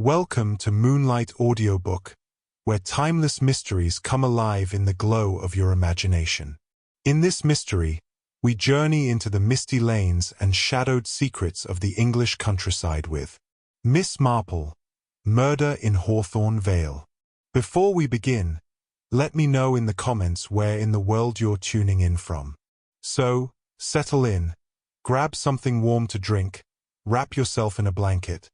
Welcome to Moonlight Audiobook, where timeless mysteries come alive in the glow of your imagination. In this mystery, we journey into the misty lanes and shadowed secrets of the English countryside with Miss Marple, Murder in Hawthorn Vale. Before we begin, let me know in the comments where in the world you're tuning in from. So, settle in, grab something warm to drink, wrap yourself in a blanket,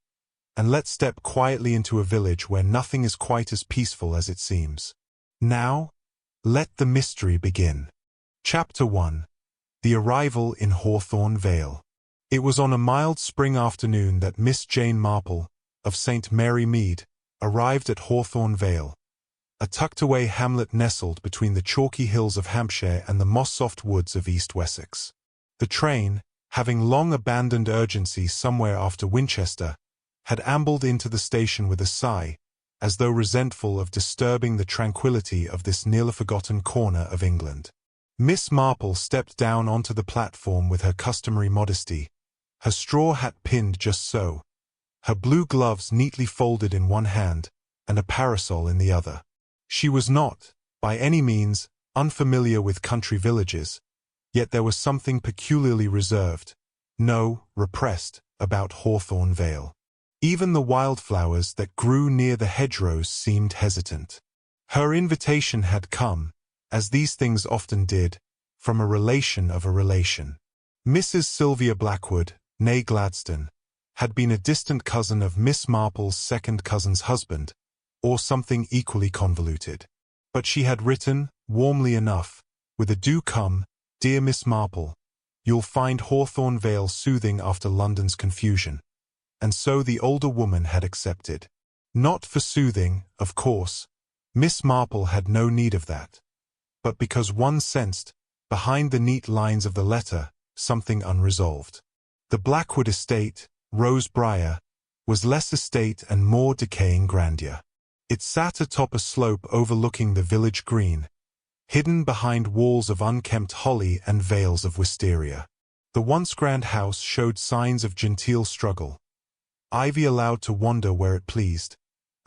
and let's step quietly into a village where nothing is quite as peaceful as it seems. Now, let the mystery begin. Chapter 1. The Arrival in Hawthorn Vale. It was on a mild spring afternoon that Miss Jane Marple, of St. Mary Mead, arrived at Hawthorn Vale, a tucked-away hamlet nestled between the chalky hills of Hampshire and the moss-soft woods of East Wessex. The train, having long abandoned urgency somewhere after Winchester, had ambled into the station with a sigh, as though resentful of disturbing the tranquility of this nearly forgotten corner of England. Miss Marple stepped down onto the platform with her customary modesty, her straw hat pinned just so, her blue gloves neatly folded in one hand, and a parasol in the other. She was not, by any means, unfamiliar with country villages, yet there was something peculiarly reserved, no, repressed, about Hawthorn Vale. Even the wildflowers that grew near the hedgerows seemed hesitant. Her invitation had come, as these things often did, from a relation of a relation. Mrs. Sylvia Blackwood, née Gladstone, had been a distant cousin of Miss Marple's second cousin's husband, or something equally convoluted. But she had written, warmly enough, with a "Do come, dear Miss Marple. You'll find Hawthorn Vale soothing after London's confusion." And so the older woman had accepted. Not for soothing, of course. Miss Marple had no need of that. But because one sensed, behind the neat lines of the letter, something unresolved. The Blackwood estate, Rose Briar, was less estate and more decaying grandeur. It sat atop a slope overlooking the village green, hidden behind walls of unkempt holly and veils of wisteria. The once grand house showed signs of genteel struggle. Ivy allowed to wander where it pleased,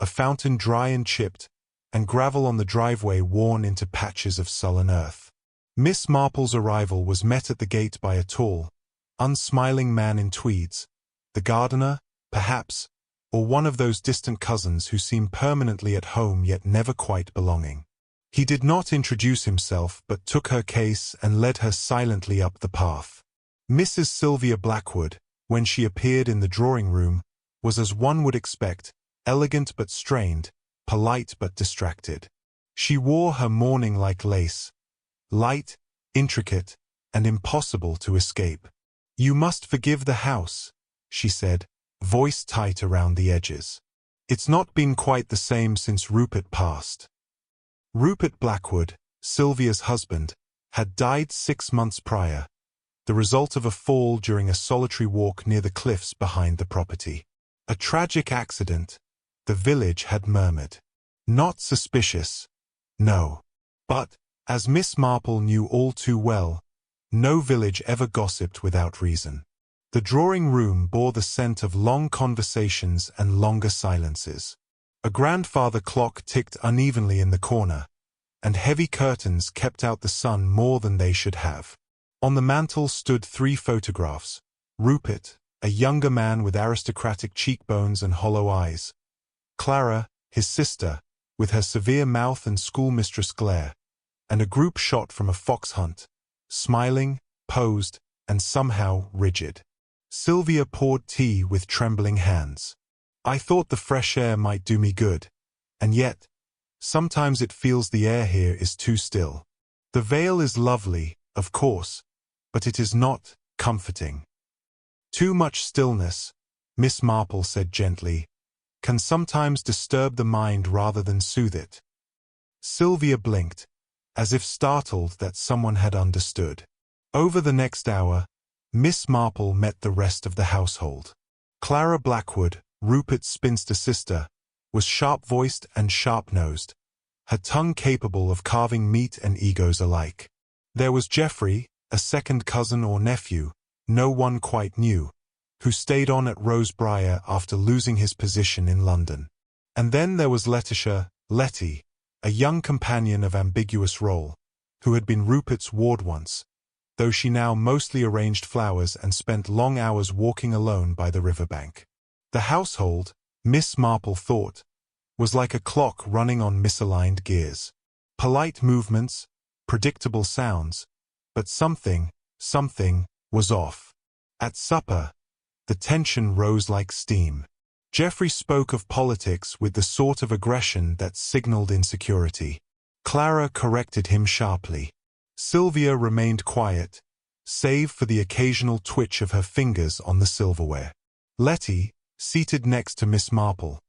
a fountain dry and chipped, and gravel on the driveway worn into patches of sullen earth. Miss Marple's arrival was met at the gate by a tall, unsmiling man in tweeds, the gardener, perhaps, or one of those distant cousins who seem permanently at home yet never quite belonging. He did not introduce himself but took her case and led her silently up the path. Mrs. Sylvia Blackwood, when she appeared in the drawing-room, was as one would expect, elegant but strained, polite but distracted. She wore her mourning like lace, light, intricate, and impossible to escape. "You must forgive the house," she said, voice tight around the edges. "It's not been quite the same since Rupert passed." Rupert Blackwood, Sylvia's husband, had died 6 months prior, the result of a fall during a solitary walk near the cliffs behind the property. A tragic accident, the village had murmured. Not suspicious, no. But, as Miss Marple knew all too well, no village ever gossiped without reason. The drawing-room bore the scent of long conversations and longer silences. A grandfather clock ticked unevenly in the corner, and heavy curtains kept out the sun more than they should have. On the mantel stood 3 photographs: Rupert, a younger man with aristocratic cheekbones and hollow eyes; Clara, his sister, with her severe mouth and schoolmistress glare; and a group shot from a fox hunt, smiling, posed, and somehow rigid. Sylvia poured tea with trembling hands. "I thought the fresh air might do me good, and yet, sometimes it feels the air here is too still. The Vale is lovely, of course, but it is not comforting. Too much stillness," Miss Marple said gently, "can sometimes disturb the mind rather than soothe it." Sylvia blinked, as if startled that someone had understood. Over the next hour, Miss Marple met the rest of the household. Clara Blackwood, Rupert's spinster sister, was sharp-voiced and sharp-nosed, her tongue capable of carving meat and egos alike. There was Geoffrey, a second cousin or nephew, no one quite knew, who stayed on at Rosebriar after losing his position in London. And then there was Letty, a young companion of ambiguous role, who had been Rupert's ward once, though she now mostly arranged flowers and spent long hours walking alone by the riverbank. The household, Miss Marple thought, was like a clock running on misaligned gears. Polite movements, predictable sounds, but something was off. At supper, the tension rose like steam. Geoffrey spoke of politics with the sort of aggression that signaled insecurity. Clara corrected him sharply. Sylvia remained quiet, save for the occasional twitch of her fingers on the silverware. Letty, seated next to Miss Marple,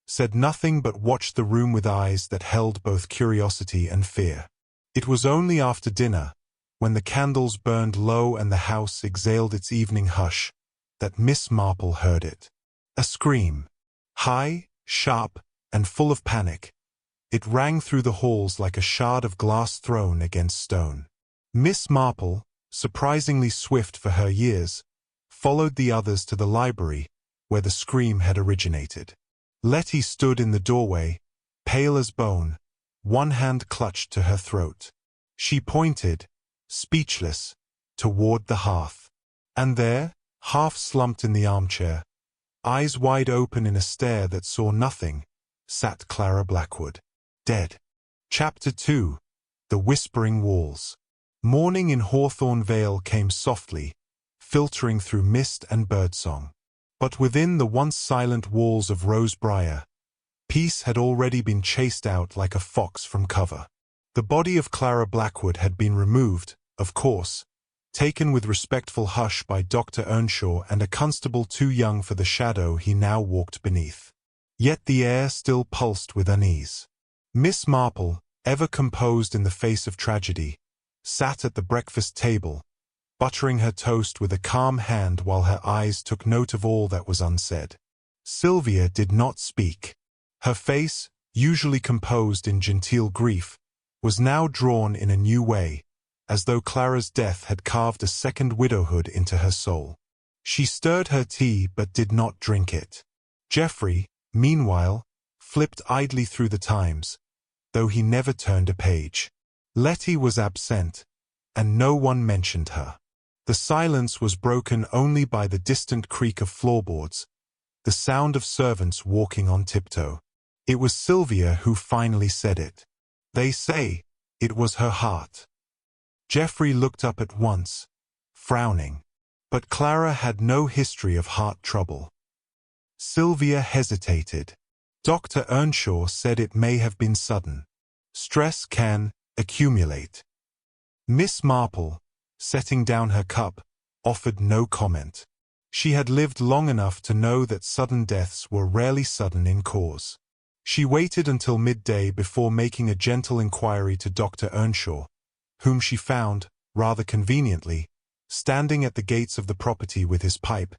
said nothing but watched the room with eyes that held both curiosity and fear. It was only after dinner, when the candles burned low and the house exhaled its evening hush, that Miss Marple heard it. A scream. High, sharp, and full of panic. It rang through the halls like a shard of glass thrown against stone. Miss Marple, surprisingly swift for her years, followed the others to the library, where the scream had originated. Letty stood in the doorway, pale as bone, one hand clutched to her throat. She pointed, speechless, toward the hearth. And there, half slumped in the armchair, eyes wide open in a stare that saw nothing, sat Clara Blackwood. Dead. Chapter 2. The Whispering Walls. Morning in Hawthorn Vale came softly, filtering through mist and birdsong. But within the once silent walls of Rosebriar, peace had already been chased out like a fox from cover. The body of Clara Blackwood had been removed, of course, taken with respectful hush by Dr. Earnshaw and a constable too young for the shadow he now walked beneath. Yet the air still pulsed with unease. Miss Marple, ever composed in the face of tragedy, sat at the breakfast table, buttering her toast with a calm hand while her eyes took note of all that was unsaid. Sylvia did not speak. Her face, usually composed in genteel grief, was now drawn in a new way, as though Clara's death had carved a second widowhood into her soul. She stirred her tea but did not drink it. Geoffrey, meanwhile, flipped idly through the Times, though he never turned a page. Letty was absent, and no one mentioned her. The silence was broken only by the distant creak of floorboards, the sound of servants walking on tiptoe. It was Sylvia who finally said it. They say it was her heart. Geoffrey looked up at once, frowning. But Clara had no history of heart trouble. Sylvia hesitated. Dr. Earnshaw said it may have been sudden. Stress can accumulate. Miss Marple, setting down her cup, offered no comment. She had lived long enough to know that sudden deaths were rarely sudden in cause. She waited until midday before making a gentle inquiry to Dr. Earnshaw, whom she found, rather conveniently, standing at the gates of the property with his pipe,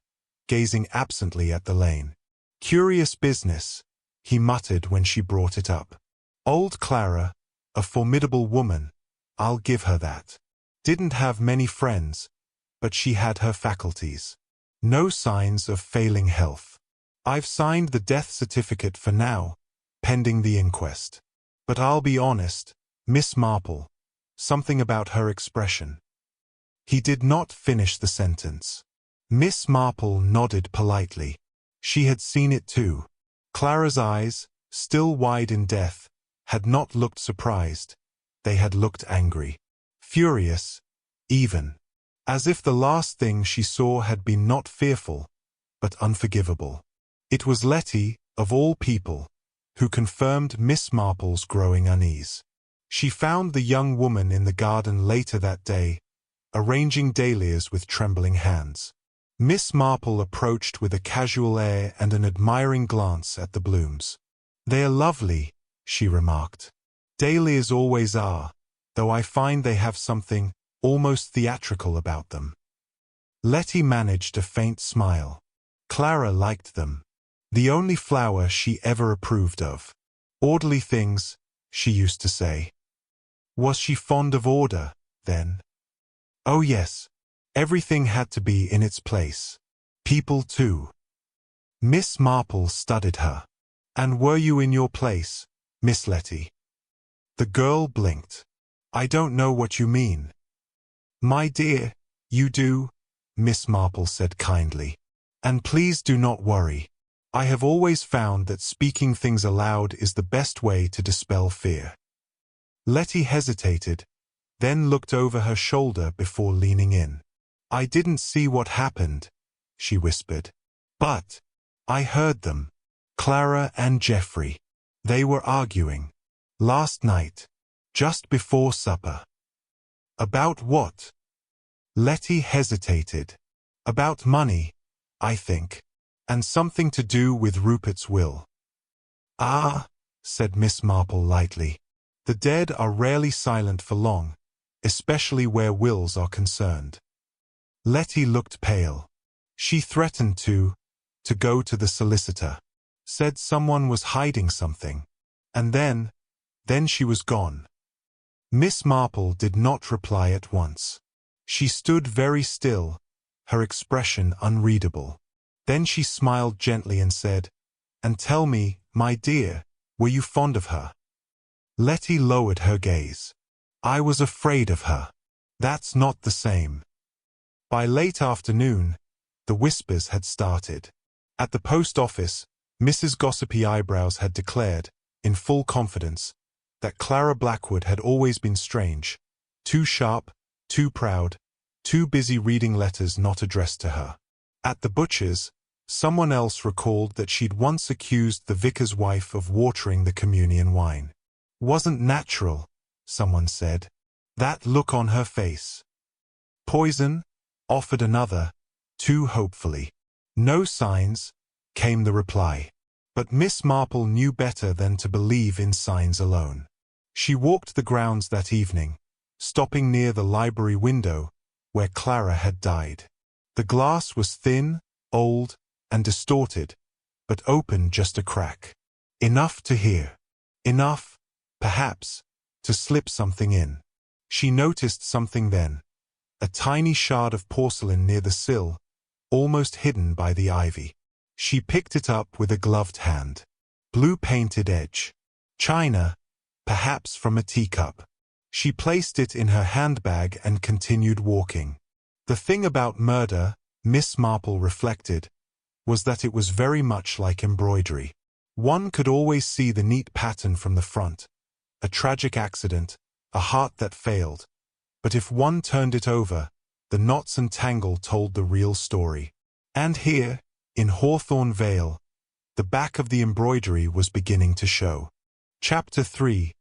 gazing absently at the lane. "Curious business," he muttered when she brought it up. Old Clara, a formidable woman, I'll give her that. Didn't have many friends, but she had her faculties. No signs of failing health. I've signed the death certificate for now, pending the inquest. But I'll be honest, Miss Marple, something about her expression. He did not finish the sentence. Miss Marple nodded politely. She had seen it too. Clara's eyes, still wide in death, had not looked surprised. They had looked angry. Furious, even. As if the last thing she saw had been not fearful, but unforgivable. It was Letty, of all people, who confirmed Miss Marple's growing unease. She found the young woman in the garden later that day, arranging dahlias with trembling hands. Miss Marple approached with a casual air and an admiring glance at the blooms. "They are lovely," she remarked. "Dahlias always are, though I find they have something almost theatrical about them." Letty managed a faint smile. Clara liked them. The only flower she ever approved of. "Orderly things," she used to say. Was she fond of order, then? Oh yes. Everything had to be in its place. People too. Miss Marple studied her. And were you in your place, Miss Letty? The girl blinked. I don't know what you mean. My dear, you do, Miss Marple said kindly. And please do not worry. I have always found that speaking things aloud is the best way to dispel fear. Letty hesitated, then looked over her shoulder before leaning in. I didn't see what happened, she whispered. But I heard them. Clara and Geoffrey. They were arguing. Last night. Just before supper. About what? Letty hesitated. About money, I think. And something to do with Rupert's will. Ah, said Miss Marple lightly. The dead are rarely silent for long, especially where wills are concerned. Letty looked pale. She threatened to go to the solicitor. Said someone was hiding something. And then she was gone. Miss Marple did not reply at once. She stood very still, her expression unreadable. Then she smiled gently and said, And tell me, my dear, were you fond of her? Letty lowered her gaze. I was afraid of her. That's not the same. By late afternoon, the whispers had started. At the post office, Mrs. Gossipy Eyebrows had declared, in full confidence, that Clara Blackwood had always been strange, too sharp, too proud, too busy reading letters not addressed to her. At the butcher's, someone else recalled that she'd once accused the vicar's wife of watering the communion wine. Wasn't natural, someone said. That look on her face. Poison? Offered another, too hopefully. No signs, came the reply. But Miss Marple knew better than to believe in signs alone. She walked the grounds that evening, stopping near the library window, where Clara had died. The glass was thin, old, and distorted, but open just a crack. Enough to hear. Enough, perhaps, to slip something in. She noticed something then. A tiny shard of porcelain near the sill, almost hidden by the ivy. She picked it up with a gloved hand. Blue-painted edge. China, perhaps from a teacup. She placed it in her handbag and continued walking. The thing about murder, Miss Marple reflected, was that it was very much like embroidery. One could always see the neat pattern from the front. A tragic accident, a heart that failed. But if one turned it over, the knots and tangle told the real story. And here, in Hawthorn Vale, the back of the embroidery was beginning to show. Chapter 3.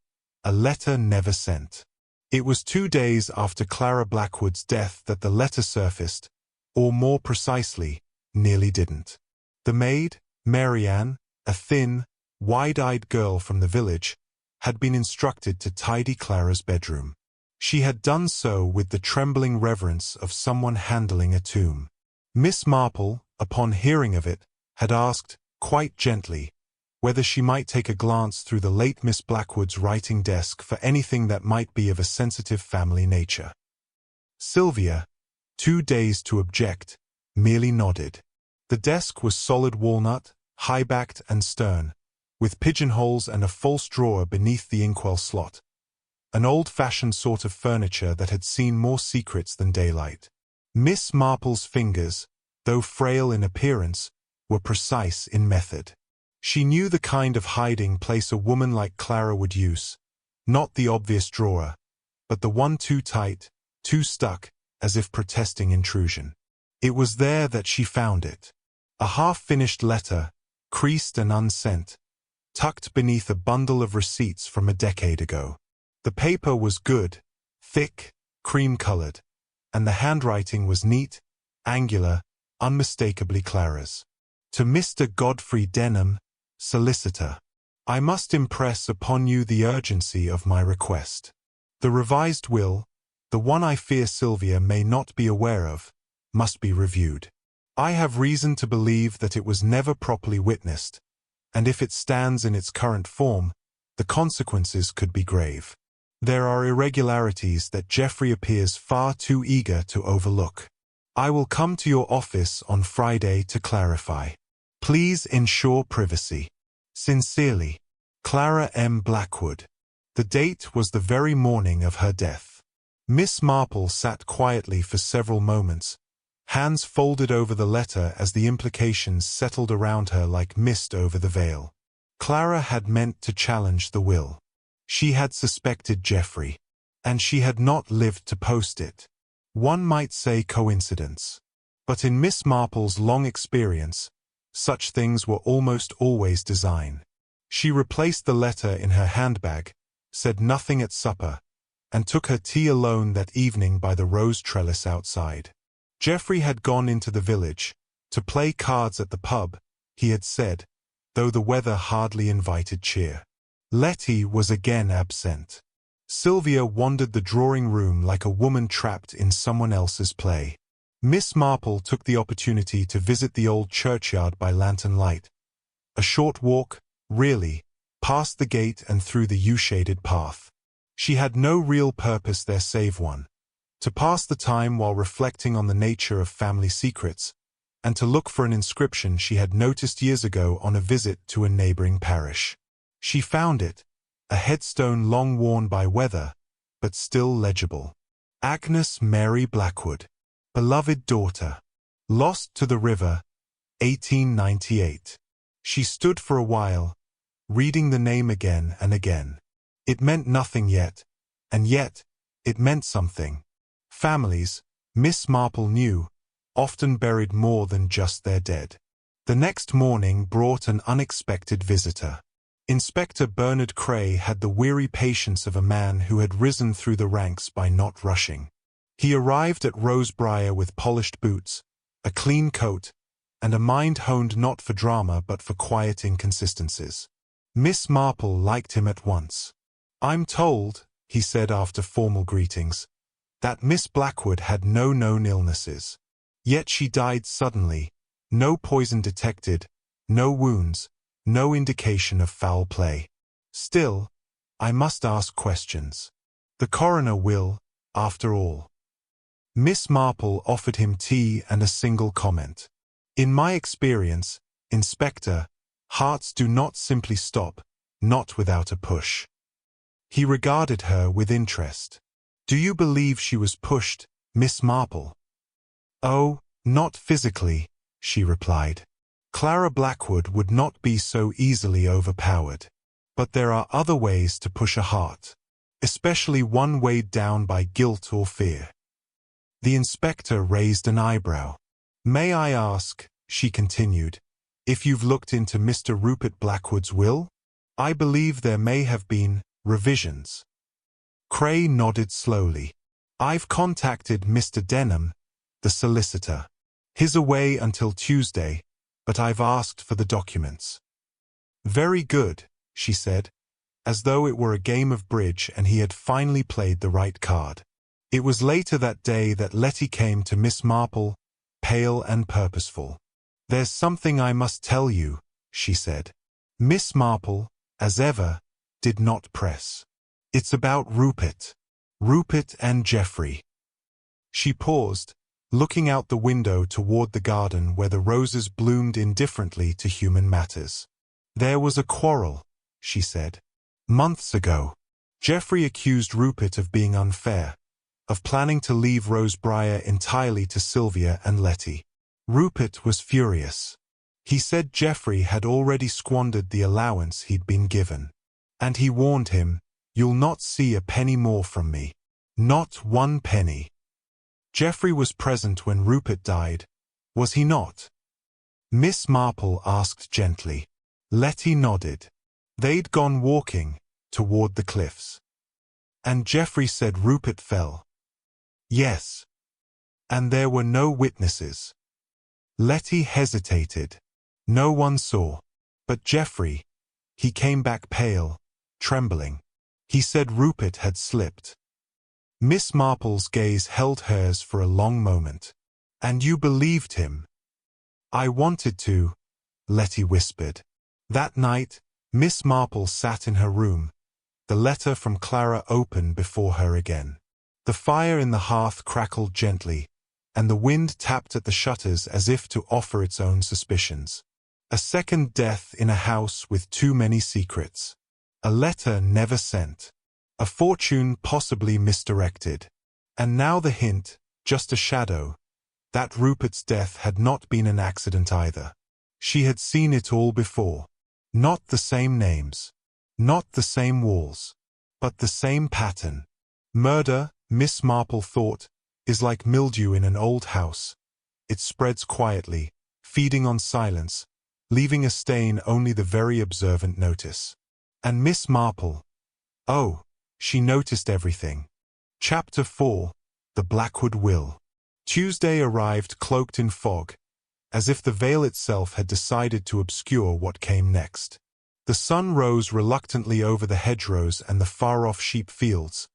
A Letter Never Sent. It was 2 days after Clara Blackwood's death that the letter surfaced, or more precisely, nearly didn't. The maid, Marianne, a thin, wide-eyed girl from the village, had been instructed to tidy Clara's bedroom. She had done so with the trembling reverence of someone handling a tomb. Miss Marple, upon hearing of it, had asked, quite gently, whether she might take a glance through the late Miss Blackwood's writing desk for anything that might be of a sensitive family nature. Sylvia, too dazed to object, merely nodded. The desk was solid walnut, high-backed and stern, with pigeonholes and a false drawer beneath the inkwell slot. An old-fashioned sort of furniture that had seen more secrets than daylight. Miss Marple's fingers, though frail in appearance, were precise in method. She knew the kind of hiding place a woman like Clara would use, not the obvious drawer, but the one too tight, too stuck, as if protesting intrusion. It was there that she found it. A half-finished letter, creased and unsent, tucked beneath a bundle of receipts from a decade ago. The paper was good, thick, cream-colored, and the handwriting was neat, angular, unmistakably Clara's. To Mr. Godfrey Denham, solicitor. I must impress upon you the urgency of my request. The revised will, the one I fear Sylvia may not be aware of, must be reviewed. I have reason to believe that it was never properly witnessed, and if it stands in its current form, the consequences could be grave. There are irregularities that Geoffrey appears far too eager to overlook. I will come to your office on Friday to clarify. Please ensure privacy. Sincerely, Clara M. Blackwood. The date was the very morning of her death. Miss Marple sat quietly for several moments, hands folded over the letter as the implications settled around her like mist over the veil. Clara had meant to challenge the will. She had suspected Geoffrey, and she had not lived to post it. One might say coincidence. But in Miss Marple's long experience, such things were almost always design. She replaced the letter in her handbag, said nothing at supper, and took her tea alone that evening by the rose trellis outside. Geoffrey had gone into the village, to play cards at the pub, he had said, though the weather hardly invited cheer. Letty was again absent. Sylvia wandered the drawing-room like a woman trapped in someone else's play. Miss Marple took the opportunity to visit the old churchyard by lantern light. A short walk, really, past the gate and through the yew-shaded path. She had no real purpose there save one: to pass the time while reflecting on the nature of family secrets, and to look for an inscription she had noticed years ago on a visit to a neighboring parish. She found it, a headstone long worn by weather, but still legible. Agnes Mary Blackwood, beloved daughter, lost to the river, 1898. She stood for a while, reading the name again and again. It meant nothing yet, and yet, it meant something. Families, Miss Marple knew, often buried more than just their dead. The next morning brought an unexpected visitor. Inspector Bernard Cray had the weary patience of a man who had risen through the ranks by not rushing. He arrived at Rosebriar with polished boots, a clean coat, and a mind honed not for drama but for quiet inconsistencies. Miss Marple liked him at once. "I'm told," he said after formal greetings, "that Miss Blackwood had no known illnesses. Yet she died suddenly, no poison detected, no wounds, no indication of foul play. Still, I must ask questions. The coroner will, after all." Miss Marple offered him tea and a single comment. "In my experience, Inspector, hearts do not simply stop, not without a push." He regarded her with interest. "Do you believe she was pushed, Miss Marple?" "Oh, not physically," she replied. "Clara Blackwood would not be so easily overpowered. But there are other ways to push a heart, especially one weighed down by guilt or fear." The inspector raised an eyebrow. "May I ask," she continued, "if you've looked into Mr. Rupert Blackwood's will? I believe there may have been revisions." Cray nodded slowly. "I've contacted Mr. Denham, the solicitor. He's away until Tuesday, but I've asked for the documents." "Very good," she said, as though it were a game of bridge and he had finally played the right card. It was later that day that Letty came to Miss Marple, pale and purposeful. "There's something I must tell you," she said. Miss Marple, as ever, did not press. "It's about Rupert. Rupert and Geoffrey." She paused, looking out the window toward the garden where the roses bloomed indifferently to human matters. "There was a quarrel," she said. "Months ago. Geoffrey accused Rupert of being unfair, of planning to leave Rosebriar entirely to Sylvia and Letty. Rupert was furious. He said Geoffrey had already squandered the allowance he'd been given. And he warned him, 'You'll not see a penny more from me. Not one penny.' Geoffrey was present when Rupert died, was he not?" Miss Marple asked gently. Letty nodded. They'd gone walking, toward the cliffs. "And Geoffrey said Rupert fell." "Yes. And there were no witnesses." Letty hesitated. "No one saw. But Geoffrey, he came back pale, trembling. He said Rupert had slipped." Miss Marple's gaze held hers for a long moment. "And you believed him?" "I wanted to," Letty whispered. That night, Miss Marple sat in her room, the letter from Clara open before her again. The fire in the hearth crackled gently, and the wind tapped at the shutters as if to offer its own suspicions. A second death in a house with too many secrets. A letter never sent. A fortune possibly misdirected. And now the hint, just a shadow, that Rupert's death had not been an accident either. She had seen it all before. Not the same names. Not the same walls. But the same pattern. Murder, Miss Marple thought, is like mildew in an old house. It spreads quietly, feeding on silence, leaving a stain only the very observant notice. And Miss Marple, oh, she noticed everything. Chapter 4, The Blackwood Will. Tuesday arrived cloaked in fog, as if the veil itself had decided to obscure what came next. The sun rose reluctantly over the hedgerows and the far-off sheep fields,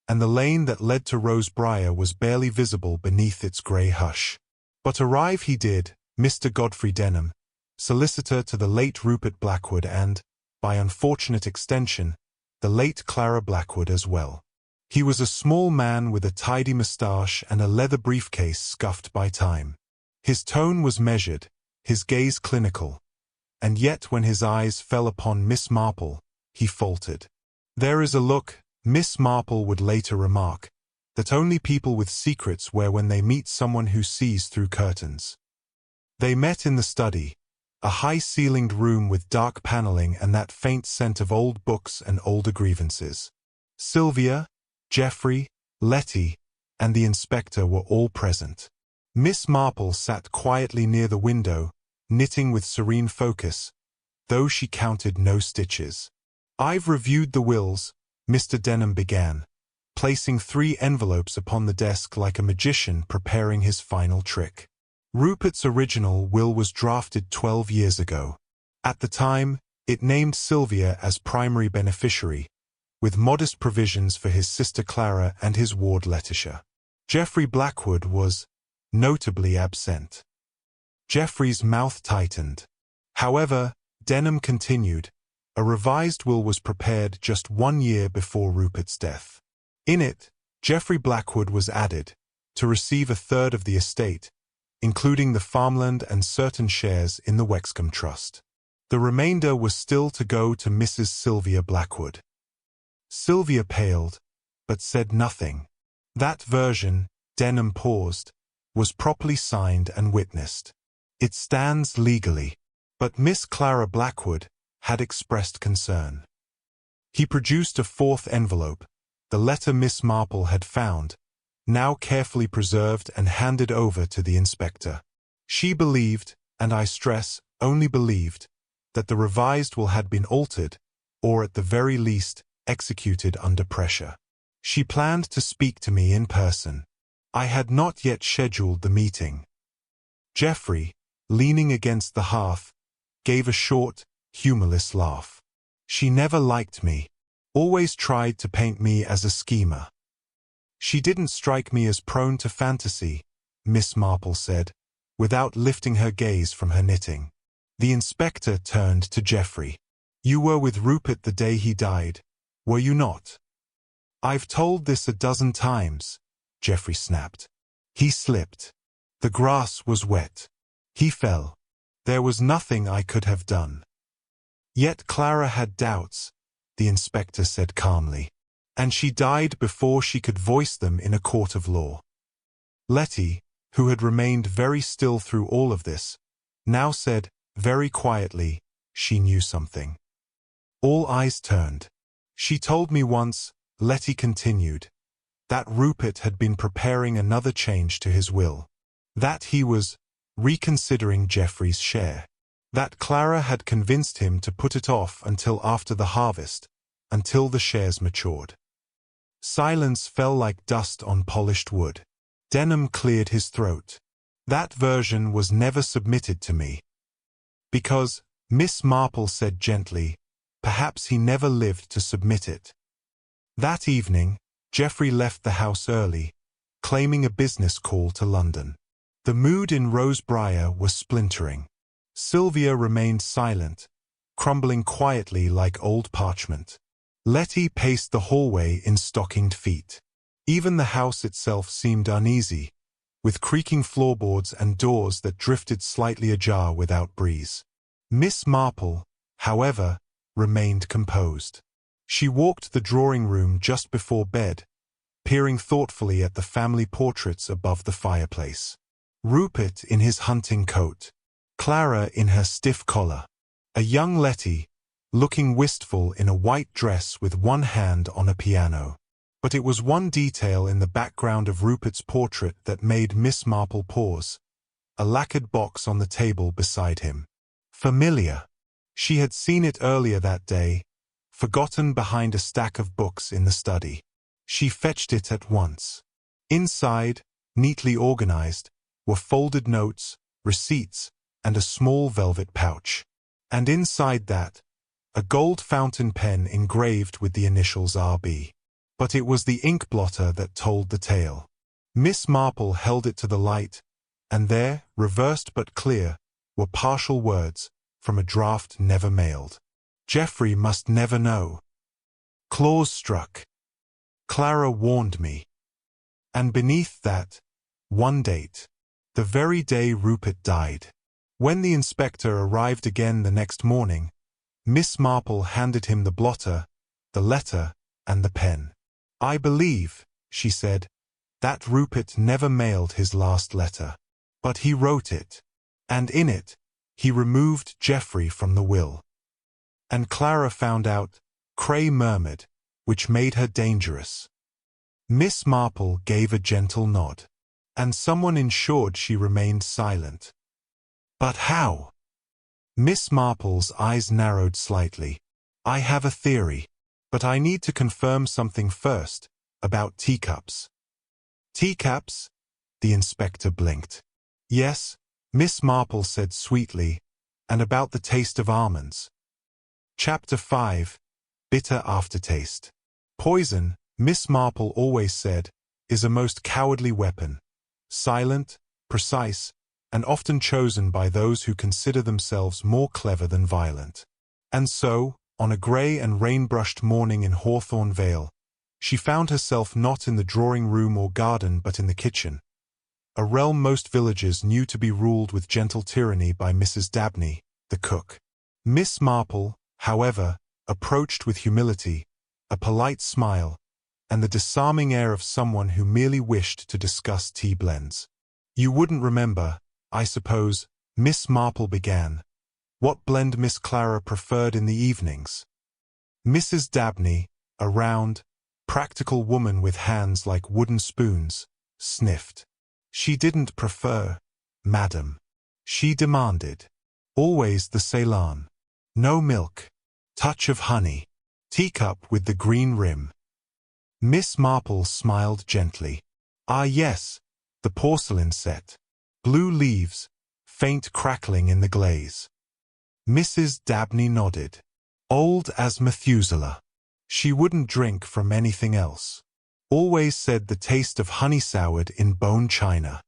and the lane that led to Rosebriar was barely visible beneath its grey hush. But arrive he did, Mr. Godfrey Denham, solicitor to the late Rupert Blackwood and, by unfortunate extension, the late Clara Blackwood as well. He was a small man with a tidy moustache and a leather briefcase scuffed by time. His tone was measured, his gaze clinical, and yet when his eyes fell upon Miss Marple, he faltered. There is a look, Miss Marple would later remark, that only people with secrets wear when they meet someone who sees through curtains. They met in the study, a high-ceilinged room with dark paneling and that faint scent of old books and older grievances. Sylvia, Geoffrey, Letty, and the inspector were all present. Miss Marple sat quietly near the window, knitting with serene focus, though she counted no stitches. "I've reviewed the wills," Mr. Denham began, placing 3 envelopes upon the desk like a magician preparing his final trick. Rupert's original will was drafted 12 years ago. At the time, it named Sylvia as primary beneficiary, with modest provisions for his sister Clara and his ward Letitia. Geoffrey Blackwood was, notably, absent. Geoffrey's mouth tightened. However, Denham continued, a revised will was prepared just 1 year before Rupert's death. In it, Geoffrey Blackwood was added, to receive 1/3 of the estate, including the farmland and certain shares in the Wexcombe Trust. The remainder was still to go to Mrs. Sylvia Blackwood. Sylvia paled, but said nothing. That version, Denham paused, was properly signed and witnessed. It stands legally. But Miss Clara Blackwood had expressed concern. He produced a 4th envelope, the letter Miss Marple had found, now carefully preserved and handed over to the inspector. She believed, and I stress, only believed, that the revised will had been altered, or at the very least, executed under pressure. She planned to speak to me in person. I had not yet scheduled the meeting. Geoffrey, leaning against the hearth, gave a short, humorless laugh. She never liked me, always tried to paint me as a schemer. She didn't strike me as prone to fantasy, Miss Marple said, without lifting her gaze from her knitting. The inspector turned to Geoffrey. "You were with Rupert the day he died, were you not?" "I've told this 12 times, Geoffrey snapped. He slipped. The grass was wet. He fell. There was nothing I could have done. Yet Clara had doubts, the inspector said calmly, and she died before she could voice them in a court of law. Letty, who had remained very still through all of this, now said, very quietly, she knew something. All eyes turned. "She told me once," Letty continued, "that Rupert had been preparing another change to his will. That he was reconsidering Geoffrey's share. That Clara had convinced him to put it off until after the harvest, until the shares matured." Silence fell like dust on polished wood. Denham cleared his throat. "That version was never submitted to me. Because," Miss Marple said gently, "perhaps he never lived to submit it." That evening, Geoffrey left the house early, claiming a business call to London. The mood in Rosebriar was splintering. Sylvia remained silent, crumbling quietly like old parchment. Letty paced the hallway in stockinged feet. Even the house itself seemed uneasy, with creaking floorboards and doors that drifted slightly ajar without breeze. Miss Marple, however, remained composed. She walked the drawing room just before bed, peering thoughtfully at the family portraits above the fireplace. Rupert in his hunting coat, Clara in her stiff collar, a young Letty, looking wistful in a white dress with one hand on a piano. But it was one detail in the background of Rupert's portrait that made Miss Marple pause, a lacquered box on the table beside him. Familiar. She had seen it earlier that day, forgotten behind a stack of books in the study. She fetched it at once. Inside, neatly organized, were folded notes, receipts, and a small velvet pouch. And inside that, a gold fountain pen engraved with the initials R.B. But it was the ink blotter that told the tale. Miss Marple held it to the light, and there, reversed but clear, were partial words from a draft never mailed. Geoffrey must never know. Claws struck. Clara warned me. And beneath that, one date. The very day Rupert died. When the inspector arrived again the next morning, Miss Marple handed him the blotter, the letter, and the pen. I believe, she said, that Rupert never mailed his last letter. But he wrote it. And in it, he removed Geoffrey from the will. And Clara found out, Cray murmured, which made her dangerous. Miss Marple gave a gentle nod. And someone ensured she remained silent. But how? Miss Marple's eyes narrowed slightly. I have a theory. But I need to confirm something first, about teacups. Teacups? The inspector blinked. Yes, Miss Marple said sweetly, and about the taste of almonds. Chapter 5, Bitter Aftertaste. Poison, Miss Marple always said, is a most cowardly weapon. Silent, precise, and often chosen by those who consider themselves more clever than violent. And so, on a grey and rain-brushed morning in Hawthorn Vale, she found herself not in the drawing-room or garden but in the kitchen, a realm most villagers knew to be ruled with gentle tyranny by Mrs. Dabney, the cook. Miss Marple, however, approached with humility, a polite smile, and the disarming air of someone who merely wished to discuss tea blends. You wouldn't remember, I suppose, Miss Marple began, what blend Miss Clara preferred in the evenings. Mrs. Dabney, a round, practical woman with hands like wooden spoons, sniffed. She didn't prefer, madam. She demanded. Always the Ceylon. No milk. Touch of honey. Teacup with the green rim. Miss Marple smiled gently. Ah yes, the porcelain set. Blue leaves, faint crackling in the glaze. Mrs. Dabney nodded. Old as Methuselah. She wouldn't drink from anything else. Always said the taste of honey soured in bone china.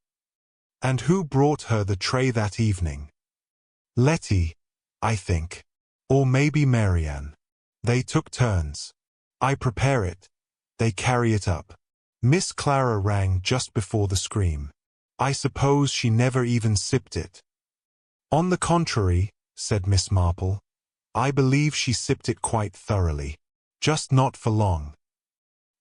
And who brought her the tray that evening? Letty, I think. Or maybe Marianne. They took turns. I prepare it. They carry it up. Miss Clara rang just before the scream. I suppose she never even sipped it. On the contrary, said Miss Marple, I believe she sipped it quite thoroughly. Just not for long.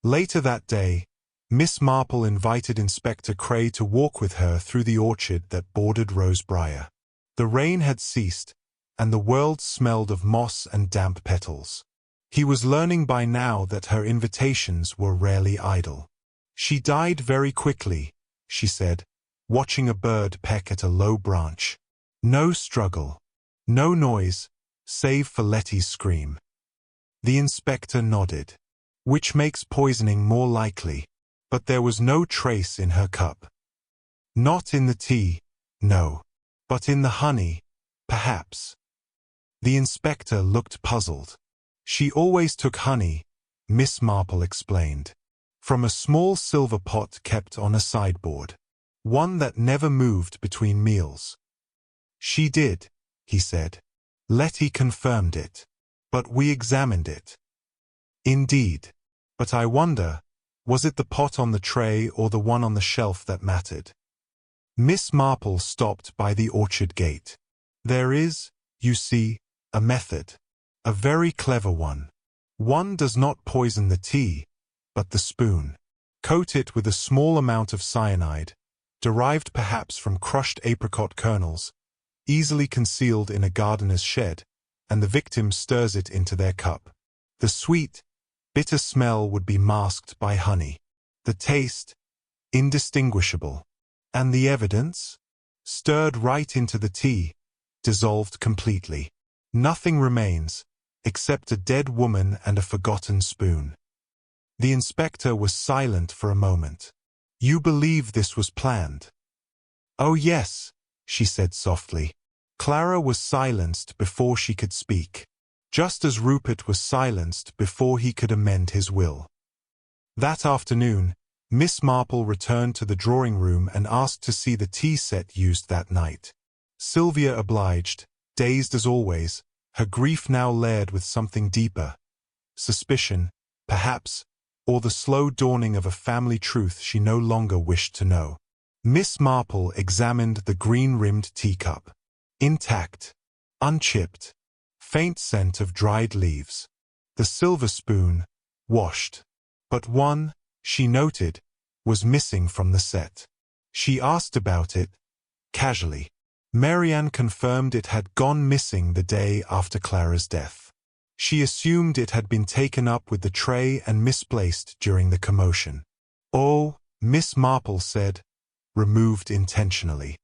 Later that day, Miss Marple invited Inspector Cray to walk with her through the orchard that bordered Rosebriar. The rain had ceased, and the world smelled of moss and damp petals. He was learning by now that her invitations were rarely idle. She died very quickly, she said, watching a bird peck at a low branch. No struggle. No noise, save for Letty's scream. The inspector nodded. Which makes poisoning more likely. But there was no trace in her cup. Not in the tea, no. But in the honey, perhaps. The inspector looked puzzled. She always took honey, Miss Marple explained, from a small silver pot kept on a sideboard. One that never moved between meals. She did, he said. Letty confirmed it. But we examined it. Indeed. But I wonder, was it the pot on the tray or the one on the shelf that mattered? Miss Marple stopped by the orchard gate. There is, you see, a method. A very clever one. One does not poison the tea, but the spoon. Coat it with a small amount of cyanide, derived perhaps from crushed apricot kernels, easily concealed in a gardener's shed, and the victim stirs it into their cup. The sweet, bitter smell would be masked by honey. The taste, indistinguishable. And the evidence? Stirred right into the tea, dissolved completely. Nothing remains, except a dead woman and a forgotten spoon. The inspector was silent for a moment. You believe this was planned? Oh yes, she said softly. Clara was silenced before she could speak, just as Rupert was silenced before he could amend his will. That afternoon, Miss Marple returned to the drawing-room and asked to see the tea set used that night. Sylvia obliged, dazed as always, her grief now layered with something deeper. Suspicion, perhaps, or the slow dawning of a family truth she no longer wished to know. Miss Marple examined the green-rimmed teacup. Intact, unchipped, faint scent of dried leaves. The silver spoon, washed. But one, she noted, was missing from the set. She asked about it, casually. Marianne confirmed it had gone missing the day after Clara's death. She assumed it had been taken up with the tray and misplaced during the commotion. Oh, Miss Marple said, removed intentionally.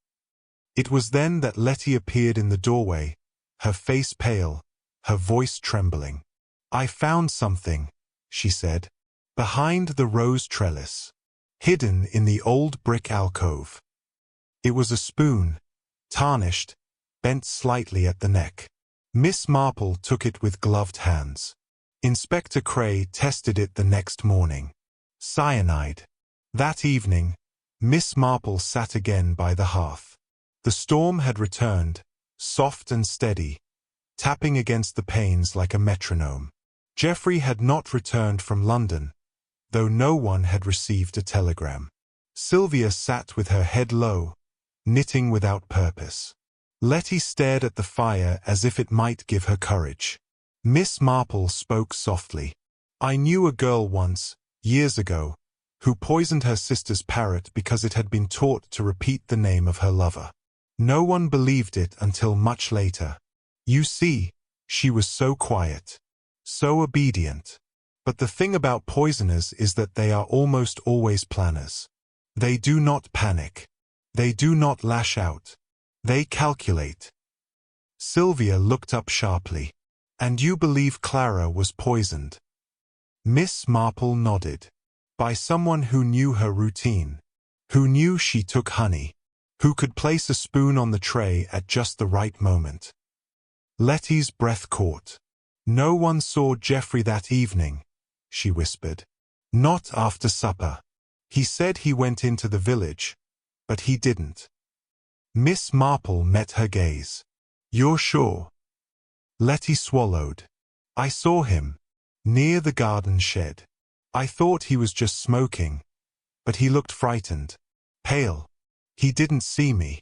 It was then that Letty appeared in the doorway, her face pale, her voice trembling. I found something, she said, behind the rose trellis, hidden in the old brick alcove. It was a spoon, tarnished, bent slightly at the neck. Miss Marple took it with gloved hands. Inspector Cray tested it the next morning. Cyanide. That evening, Miss Marple sat again by the hearth. The storm had returned, soft and steady, tapping against the panes like a metronome. Geoffrey had not returned from London, though no one had received a telegram. Sylvia sat with her head low, knitting without purpose. Letty stared at the fire as if it might give her courage. Miss Marple spoke softly. I knew a girl once, years ago, who poisoned her sister's parrot because it had been taught to repeat the name of her lover. No one believed it until much later. You see, she was so quiet, so obedient. But the thing about poisoners is that they are almost always planners. They do not panic. They do not lash out. They calculate. Sylvia looked up sharply. And you believe Clara was poisoned? Miss Marple nodded. By someone who knew her routine, who knew she took honey, who could place a spoon on the tray at just the right moment. Letty's breath caught. No one saw Geoffrey that evening, she whispered. Not after supper. He said he went into the village, but he didn't. Miss Marple met her gaze. You're sure? Letty swallowed. I saw him, near the garden shed. I thought he was just smoking, but he looked frightened, pale. He didn't see me.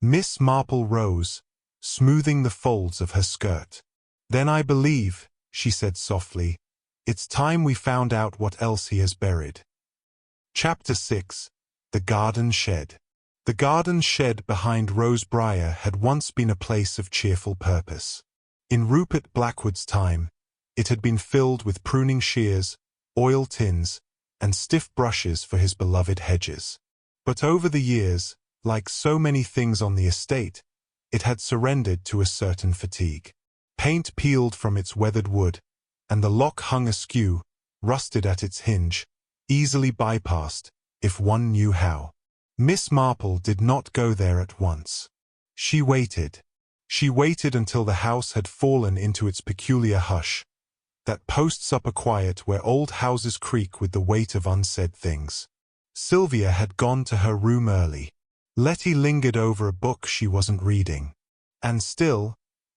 Miss Marple rose, smoothing the folds of her skirt. Then I believe, she said softly, it's time we found out what else he has buried. Chapter 6. The Garden Shed. The garden shed behind Rosebriar had once been a place of cheerful purpose. In Rupert Blackwood's time, it had been filled with pruning shears, oil tins, and stiff brushes for his beloved hedges. But over the years, like so many things on the estate, it had surrendered to a certain fatigue. Paint peeled from its weathered wood, and the lock hung askew, rusted at its hinge, easily bypassed, if one knew how. Miss Marple did not go there at once. She waited. She waited until the house had fallen into its peculiar hush, that post-supper quiet where old houses creak with the weight of unsaid things. Sylvia had gone to her room early. Letty lingered over a book she wasn't reading. And still,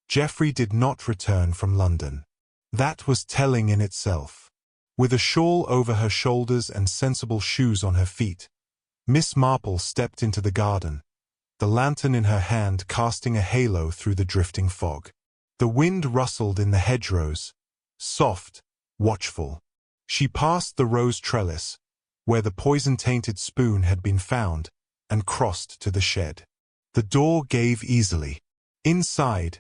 Geoffrey did not return from London. That was telling in itself. With a shawl over her shoulders and sensible shoes on her feet, Miss Marple stepped into the garden, the lantern in her hand casting a halo through the drifting fog. The wind rustled in the hedgerows, soft, watchful. She passed the rose trellis, where the poison-tainted spoon had been found, and crossed to the shed. The door gave easily. Inside,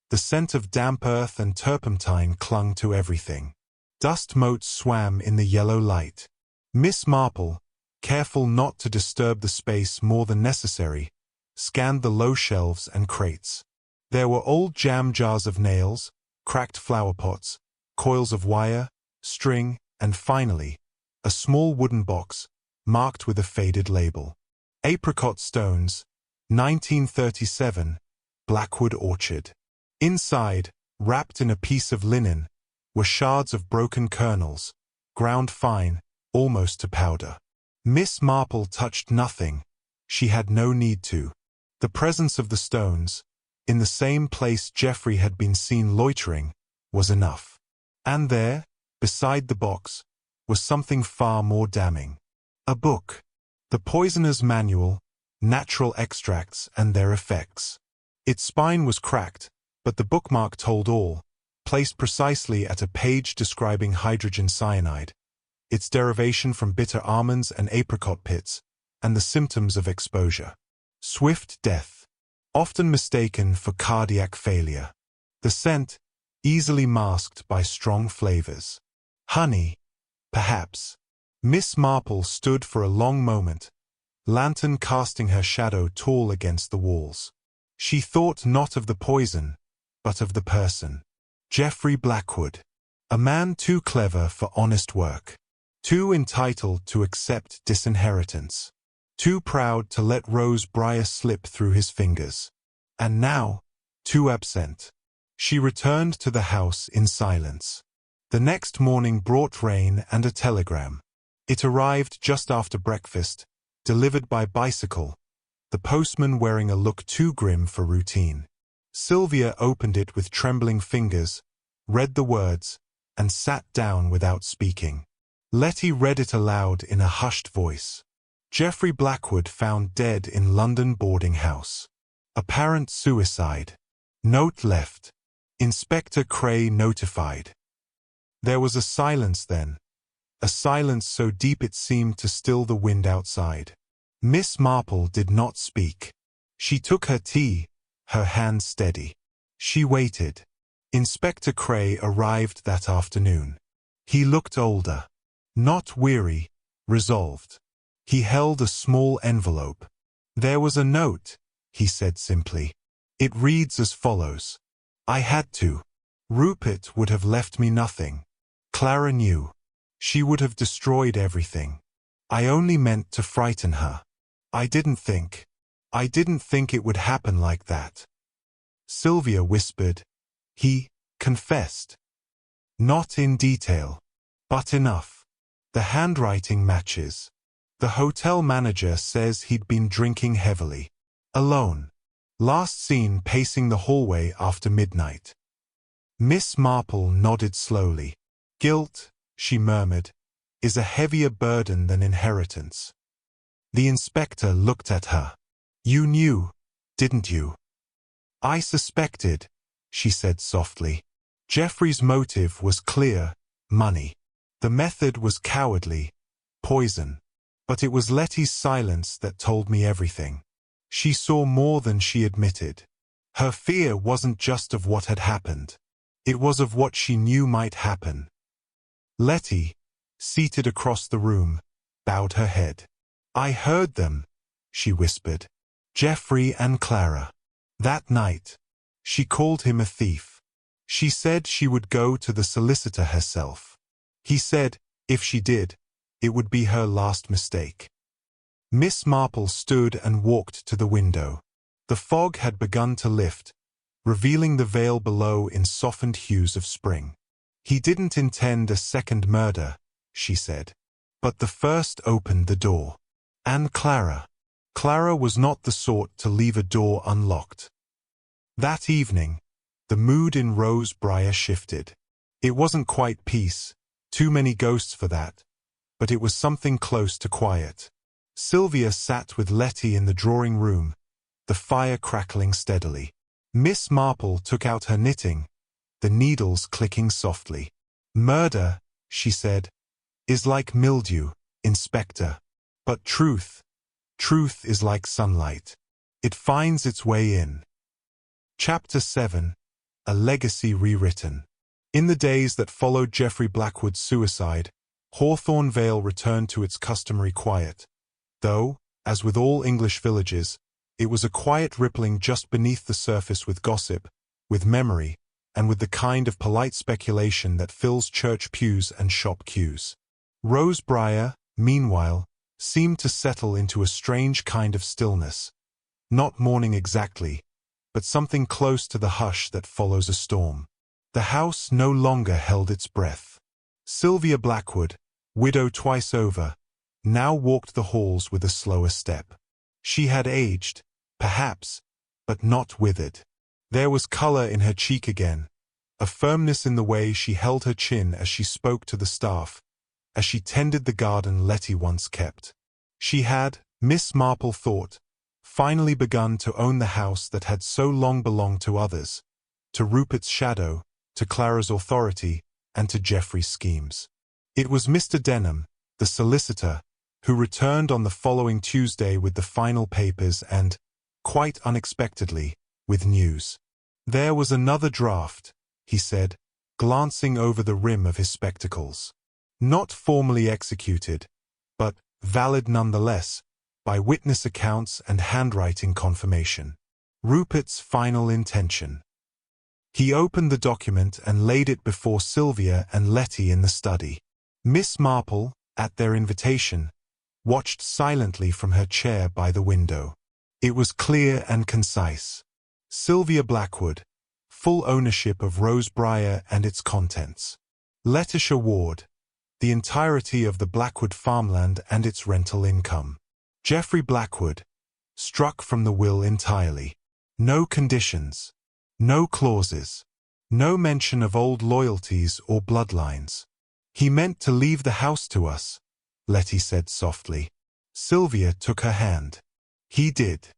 the scent of damp earth and turpentine clung to everything. Dust motes swam in the yellow light. Miss Marple, careful not to disturb the space more than necessary, scanned the low shelves and crates. There were old jam jars of nails, cracked flower pots, coils of wire, string, and finally, a small wooden box, marked with a faded label. Apricot stones, 1937, Blackwood orchard. Inside, wrapped in a piece of linen, were shards of broken kernels, ground fine, almost to powder. Miss Marple touched nothing. She had no need to. The presence of the stones, in the same place Geoffrey had been seen loitering, was enough. And there, beside the box, was something far more damning. A book. The Poisoner's Manual, Natural Extracts and Their Effects. Its spine was cracked, but the bookmark told all, placed precisely at a page describing hydrogen cyanide, its derivation from bitter almonds and apricot pits, and the symptoms of exposure. Swift death, often mistaken for cardiac failure. The scent, easily masked by strong flavors. Honey, perhaps. Miss Marple stood for a long moment, lantern casting her shadow tall against the walls. She thought not of the poison, but of the person. Geoffrey Blackwood. A man too clever for honest work. Too entitled to accept disinheritance. Too proud to let Rose Briar slip through his fingers. And now, too absent. She returned to the house in silence. The next morning brought rain and a telegram. It arrived just after breakfast, delivered by bicycle, the postman wearing a look too grim for routine. Sylvia opened it with trembling fingers, read the words, and sat down without speaking. Letty read it aloud in a hushed voice. Geoffrey Blackwood found dead in London boarding house. Apparent suicide. Note left. Inspector Cray notified. There was a silence then, a silence so deep it seemed to still the wind outside. Miss Marple did not speak. She took her tea, her hand steady. She waited. Inspector Cray arrived that afternoon. He looked older. Not weary, resolved. He held a small envelope. There was a note, he said simply. It reads as follows. I had to. Rupert would have left me nothing. Clara knew. She would have destroyed everything. I only meant to frighten her. I didn't think it would happen like that. Sylvia whispered. He confessed. Not in detail, but enough. The handwriting matches. The hotel manager says he'd been drinking heavily. Alone. Last seen pacing the hallway after midnight. Miss Marple nodded slowly. Guilt, she murmured, is a heavier burden than inheritance. The inspector looked at her. You knew, didn't you? I suspected, she said softly. Geoffrey's motive was clear, money. The method was cowardly, poison. But it was Letty's silence that told me everything. She saw more than she admitted. Her fear wasn't just of what had happened. It was of what she knew might happen. Letty, seated across the room, bowed her head. I heard them, she whispered. Geoffrey and Clara. That night, she called him a thief. She said she would go to the solicitor herself. He said, if she did, it would be her last mistake. Miss Marple stood and walked to the window. The fog had begun to lift, revealing the vale below in softened hues of spring. He didn't intend a second murder, she said. But the first opened the door. And Clara. Clara was not the sort to leave a door unlocked. That evening, the mood in Rose Briar shifted. It wasn't quite peace, too many ghosts for that, but it was something close to quiet. Sylvia sat with Letty in the drawing room, the fire crackling steadily. Miss Marple took out her knitting, the needles clicking softly. "Murder," she said, "is like mildew, Inspector. But truth is like sunlight. It finds its way in." Chapter 7. A Legacy Rewritten. In the days that followed Geoffrey Blackwood's suicide, Hawthorn Vale returned to its customary quiet, though, as with all English villages, it was a quiet rippling just beneath the surface with gossip, with memory, and with the kind of polite speculation that fills church pews and shop queues. Rosebriar, meanwhile, seemed to settle into a strange kind of stillness, not mourning exactly, but something close to the hush that follows a storm. The house no longer held its breath. Sylvia Blackwood, widow twice over, now walked the halls with a slower step. She had aged, perhaps, but not withered. There was color in her cheek again, a firmness in the way she held her chin as she spoke to the staff, as she tended the garden Letty once kept. She had, Miss Marple thought, finally begun to own the house that had so long belonged to others, to Rupert's shadow, to Clara's authority, and to Geoffrey's schemes. It was Mr. Denham, the solicitor, who returned on the following Tuesday with the final papers and, quite unexpectedly, with news. There was another draft, he said, glancing over the rim of his spectacles. Not formally executed, but valid nonetheless, by witness accounts and handwriting confirmation. Rupert's final intention. He opened the document and laid it before Sylvia and Letty in the study. Miss Marple, at their invitation, watched silently from her chair by the window. It was clear and concise. Sylvia Blackwood, full ownership of Rosebriar and its contents. Letitia Ward, the entirety of the Blackwood farmland and its rental income. Geoffrey Blackwood, struck from the will entirely. No conditions. No clauses. No mention of old loyalties or bloodlines. "He meant to leave the house to us," Letty said softly. Sylvia took her hand. "He did."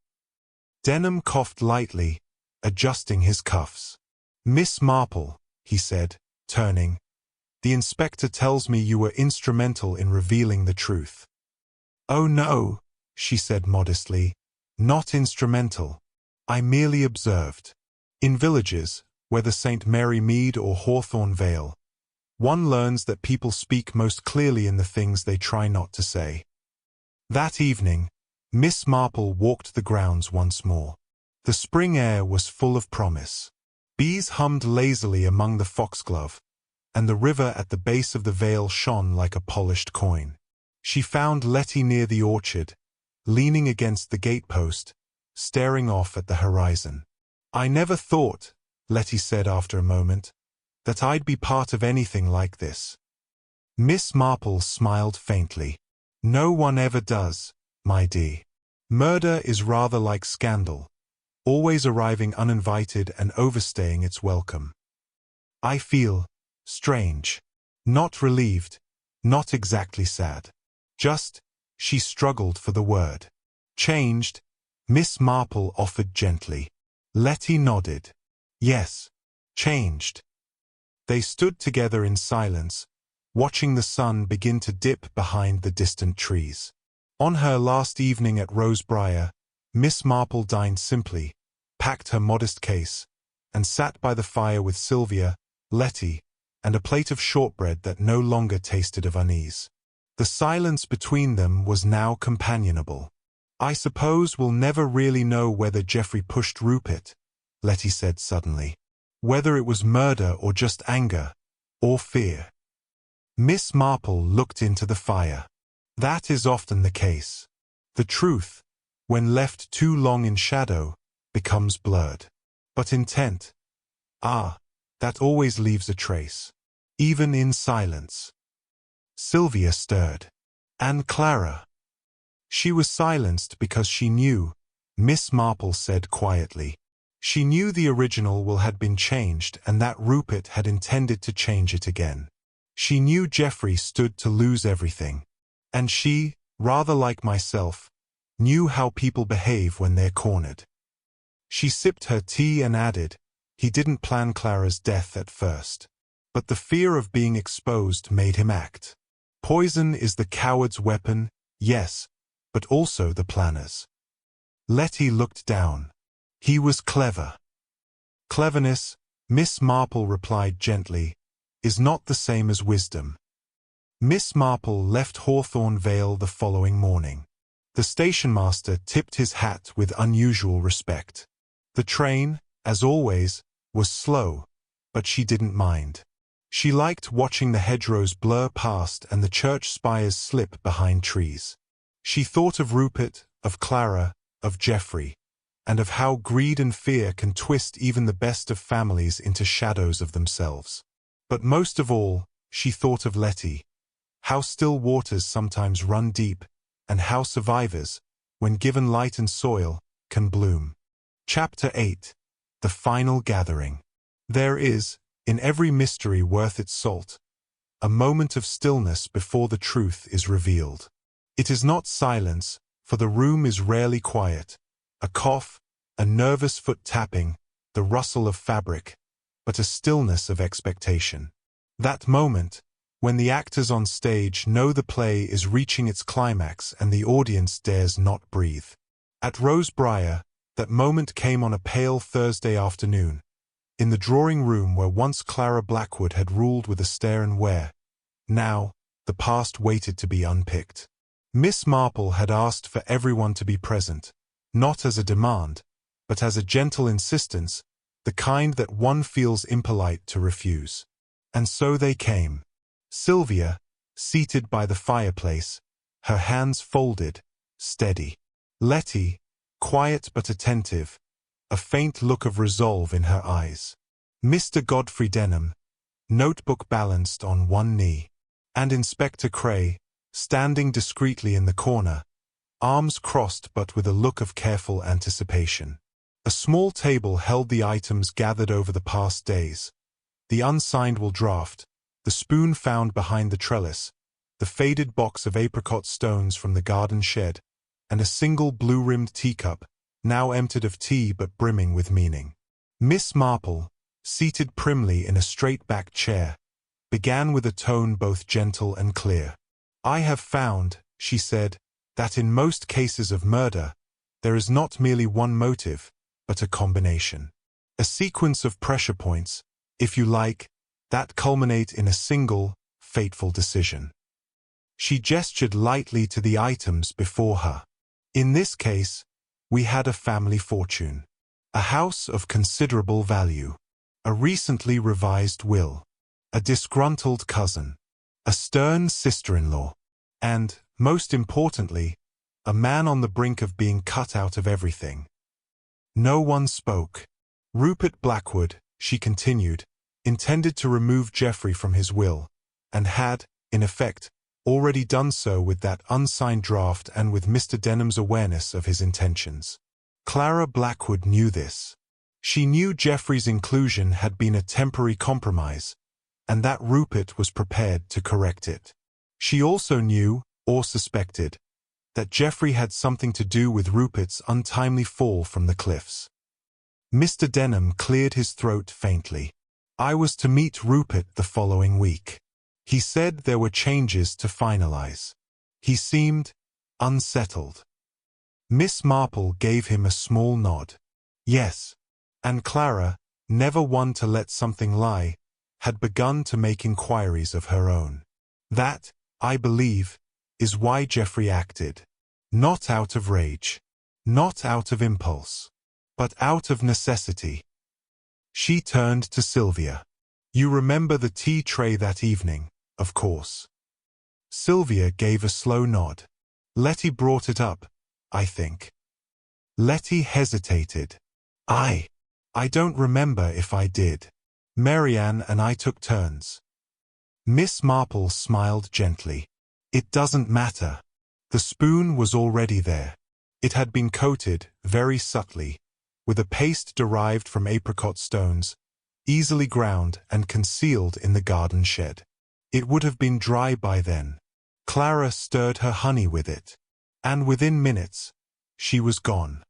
Denham coughed lightly, adjusting his cuffs. "Miss Marple," he said, turning, "the inspector tells me you were instrumental in revealing the truth." "Oh no," she said modestly, "not instrumental. I merely observed. In villages, whether St. Mary Mead or Hawthorn Vale, one learns that people speak most clearly in the things they try not to say." That evening, Miss Marple walked the grounds once more. The spring air was full of promise. Bees hummed lazily among the foxglove, and the river at the base of the vale shone like a polished coin. She found Letty near the orchard, leaning against the gatepost, staring off at the horizon. "I never thought," Letty said after a moment, "that I'd be part of anything like this." Miss Marple smiled faintly. "No one ever does, my dear. Murder is rather like scandal, always arriving uninvited and overstaying its welcome. I feel strange, not relieved, not exactly sad. Just," she struggled for the word. "Changed," Miss Marple offered gently. Letty nodded. "Yes, changed." They stood together in silence, watching the sun begin to dip behind the distant trees. On her last evening at Rosebriar, Miss Marple dined simply, packed her modest case, and sat by the fire with Sylvia, Letty, and a plate of shortbread that no longer tasted of unease. The silence between them was now companionable. "I suppose we'll never really know whether Geoffrey pushed Rupert," Letty said suddenly. "Whether it was murder or just anger, or fear." Miss Marple looked into the fire. "That is often the case. The truth, when left too long in shadow, becomes blurred. But intent, that always leaves a trace, even in silence." Sylvia stirred. "And Clara?" "She was silenced because she knew," Miss Marple said quietly. "She knew the original will had been changed and that Rupert had intended to change it again. She knew Geoffrey stood to lose everything. And she, rather like myself, knew how people behave when they're cornered. She sipped her tea and added, he didn't plan Clara's death at first. But the fear of being exposed made him act. Poison is the coward's weapon, yes, but also the planner's. Letty looked down. He was clever. Cleverness, Miss Marple replied gently, is not the same as wisdom. Miss Marple left Hawthorn Vale the following morning. The stationmaster tipped his hat with unusual respect. The train, as always, was slow, but she didn't mind. She liked watching the hedgerows blur past and the church spires slip behind trees. She thought of Rupert, of Clara, of Geoffrey, and of how greed and fear can twist even the best of families into shadows of themselves. But most of all, she thought of Letty, how still waters sometimes run deep, and how survivors, when given light and soil, can bloom. Chapter 8. The Final Gathering. There is, in every mystery worth its salt, a moment of stillness before the truth is revealed. It is not silence, for the room is rarely quiet, a cough, a nervous foot tapping, the rustle of fabric, but a stillness of expectation. That moment, when the actors on stage know the play is reaching its climax and the audience dares not breathe. At Rosebriar, that moment came on a pale Thursday afternoon, in the drawing room where once Clara Blackwood had ruled with a stare and where, now, the past waited to be unpicked. Miss Marple had asked for everyone to be present, not as a demand, but as a gentle insistence, the kind that one feels impolite to refuse. And so they came. Sylvia, seated by the fireplace, her hands folded, steady. Letty, quiet but attentive, a faint look of resolve in her eyes. Mr. Godfrey Denham, notebook balanced on one knee, and Inspector Cray, standing discreetly in the corner, arms crossed but with a look of careful anticipation. A small table held the items gathered over the past days, the unsigned will draft, the spoon found behind the trellis, the faded box of apricot stones from the garden shed, and a single blue-rimmed teacup, now emptied of tea but brimming with meaning. Miss Marple, seated primly in a straight-backed chair, began with a tone both gentle and clear. I have found, she said, that in most cases of murder, there is not merely one motive, but a combination. A sequence of pressure points, if you like, that culminate in a single, fateful decision. She gestured lightly to the items before her. In this case, we had a family fortune, a house of considerable value, a recently revised will, a disgruntled cousin, a stern sister-in-law, and, most importantly, a man on the brink of being cut out of everything. No one spoke. Rupert Blackwood, she continued, intended to remove Geoffrey from his will, and had, in effect, already done so with that unsigned draft and with Mr. Denham's awareness of his intentions. Clara Blackwood knew this. She knew Geoffrey's inclusion had been a temporary compromise, and that Rupert was prepared to correct it. She also knew, or suspected, that Geoffrey had something to do with Rupert's untimely fall from the cliffs. Mr. Denham cleared his throat faintly. I was to meet Rupert the following week. He said there were changes to finalize. He seemed unsettled. Miss Marple gave him a small nod. Yes. And Clara, never one to let something lie, had begun to make inquiries of her own. That, I believe, is why Geoffrey acted. Not out of rage. Not out of impulse. But out of necessity. She turned to Sylvia. You remember the tea tray that evening, of course. Sylvia gave a slow nod. Letty brought it up, I think. Letty hesitated. I don't remember if I did. Marianne and I took turns. Miss Marple smiled gently. It doesn't matter. The spoon was already there. It had been coated, very subtly, with a paste derived from apricot stones, easily ground and concealed in the garden shed. It would have been dry by then. Clara stirred her honey with it, and within minutes, she was gone.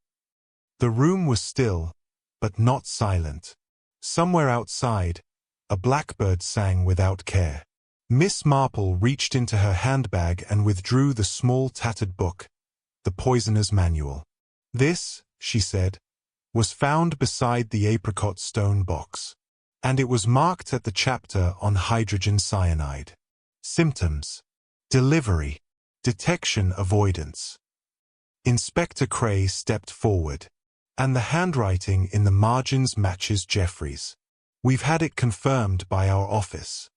The room was still, but not silent. Somewhere outside, a blackbird sang without care. Miss Marple reached into her handbag and withdrew the small tattered book, the Poisoner's Manual. This, she said, was found beside the apricot stone box, and it was marked at the chapter on hydrogen cyanide. Symptoms: delivery, detection, avoidance. Inspector Cray stepped forward, and the handwriting in the margins matches Geoffrey's. We've had it confirmed by our office.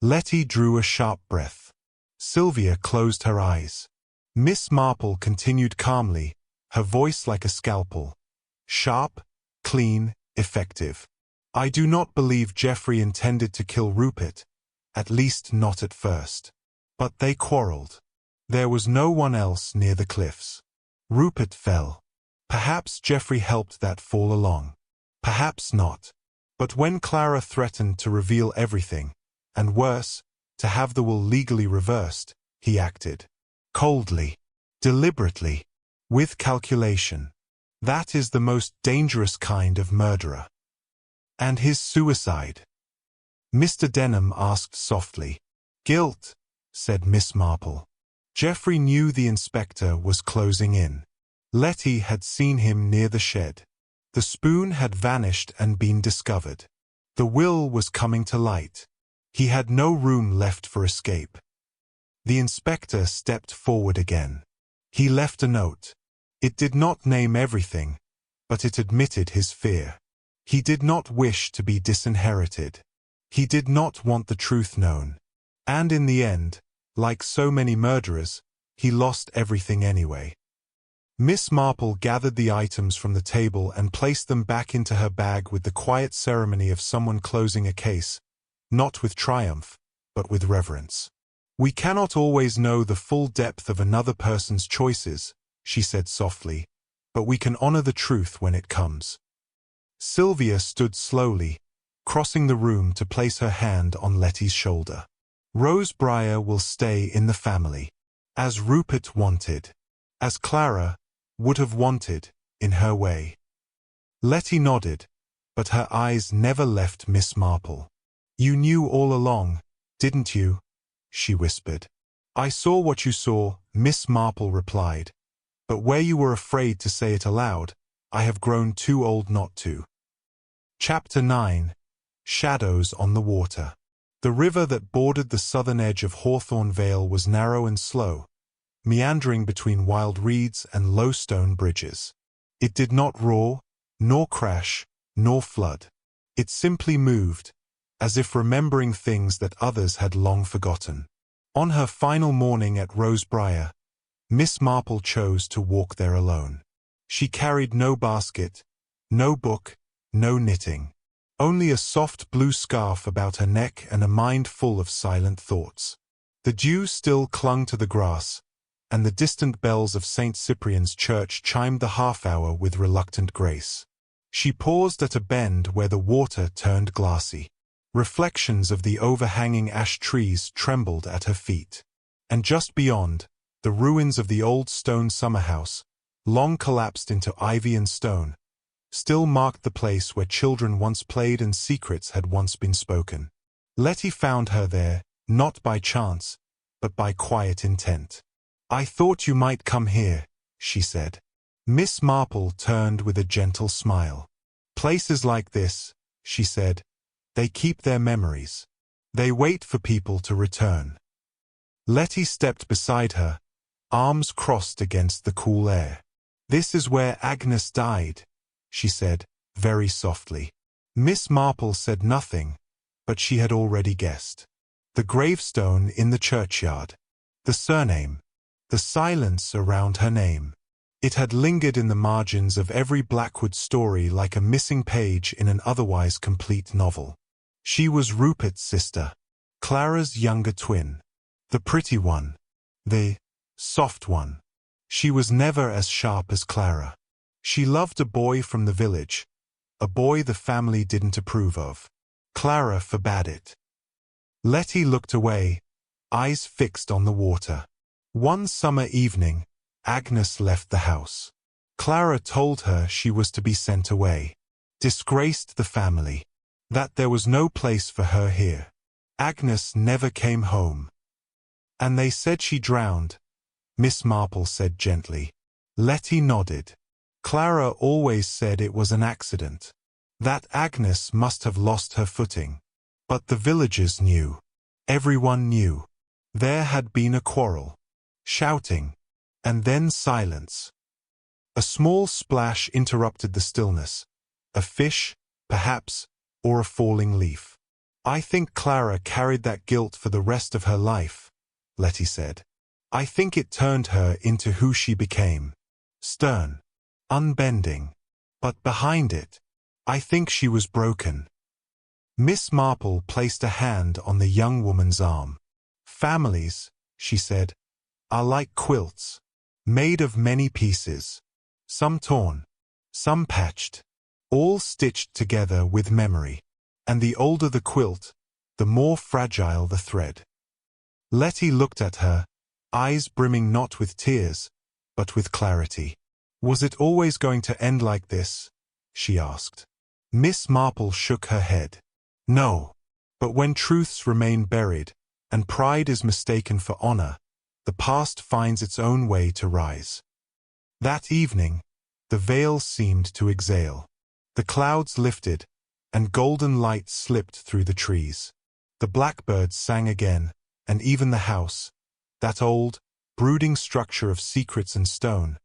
Letty drew a sharp breath. Sylvia closed her eyes. Miss Marple continued calmly, her voice like a scalpel. Sharp, clean, effective. I do not believe Geoffrey intended to kill Rupert, at least not at first. But they quarreled. There was no one else near the cliffs. Rupert fell. Perhaps Geoffrey helped that fall along. Perhaps not. But when Clara threatened to reveal everything, and worse, to have the will legally reversed, he acted. Coldly. Deliberately. With calculation. That is the most dangerous kind of murderer. And his suicide? Mr. Denham asked softly. Guilt, said Miss Marple. Geoffrey knew the inspector was closing in. Letty had seen him near the shed. The spoon had vanished and been discovered. The will was coming to light. He had no room left for escape. The inspector stepped forward again. He left a note. It did not name everything, but it admitted his fear. He did not wish to be disinherited. He did not want the truth known. And in the end, like so many murderers, he lost everything anyway. Miss Marple gathered the items from the table and placed them back into her bag with the quiet ceremony of someone closing a case, not with triumph, but with reverence. We cannot always know the full depth of another person's choices, she said softly, but we can honor the truth when it comes. Sylvia stood slowly, crossing the room to place her hand on Letty's shoulder. Rosebriar will stay in the family, as Rupert wanted, as Clara would have wanted, in her way. Letty nodded, but her eyes never left Miss Marple. You knew all along, didn't you? She whispered. I saw what you saw, Miss Marple replied, but where you were afraid to say it aloud, I have grown too old not to. Chapter 9. Shadows on the Water. The river that bordered the southern edge of Hawthorn Vale was narrow and slow, meandering between wild reeds and low stone bridges. It did not roar, nor crash, nor flood. It simply moved, as if remembering things that others had long forgotten. On her final morning at Rosebriar, Miss Marple chose to walk there alone. She carried no basket, no book, no knitting. Only a soft blue scarf about her neck and a mind full of silent thoughts. The dew still clung to the grass, and the distant bells of St. Cyprian's Church chimed the half-hour with reluctant grace. She paused at a bend where the water turned glassy. Reflections of the overhanging ash trees trembled at her feet. And just beyond, the ruins of the old stone summer-house, long collapsed into ivy and stone, still marked the place where children once played and secrets had once been spoken. Letty found her there, not by chance, but by quiet intent. I thought you might come here, she said. Miss Marple turned with a gentle smile. Places like this, she said, they keep their memories. They wait for people to return. Letty stepped beside her, arms crossed against the cool air. This is where Agnes died, she said, very softly. Miss Marple said nothing, but she had already guessed. The gravestone in the churchyard. The surname. The silence around her name. It had lingered in the margins of every Blackwood story like a missing page in an otherwise complete novel. She was Rupert's sister, Clara's younger twin. The pretty one. The soft one. She was never as sharp as Clara. She loved a boy from the village, a boy the family didn't approve of. Clara forbade it. Letty looked away, eyes fixed on the water. One summer evening, Agnes left the house. Clara told her she was to be sent away. Disgraced the family. That there was no place for her here. Agnes never came home. And they said she drowned, Miss Marple said gently. Letty nodded. Clara always said it was an accident. That Agnes must have lost her footing. But the villagers knew. Everyone knew. There had been a quarrel. Shouting. And then silence. A small splash interrupted the stillness. A fish, perhaps, or a falling leaf. I think Clara carried that guilt for the rest of her life, Letty said. I think it turned her into who she became. Stern. Unbending. But behind it, I think she was broken. Miss Marple placed a hand on the young woman's arm. Families, she said, are like quilts, made of many pieces. Some torn, some patched, all stitched together with memory. And the older the quilt, the more fragile the thread. Letty looked at her, eyes brimming not with tears, but with clarity. Was it always going to end like this? She asked. Miss Marple shook her head. No. But when truths remain buried, and pride is mistaken for honor, the past finds its own way to rise. That evening, the vale seemed to exhale. The clouds lifted, and golden light slipped through the trees. The blackbirds sang again, and even the house, that old, brooding structure of secrets and stone,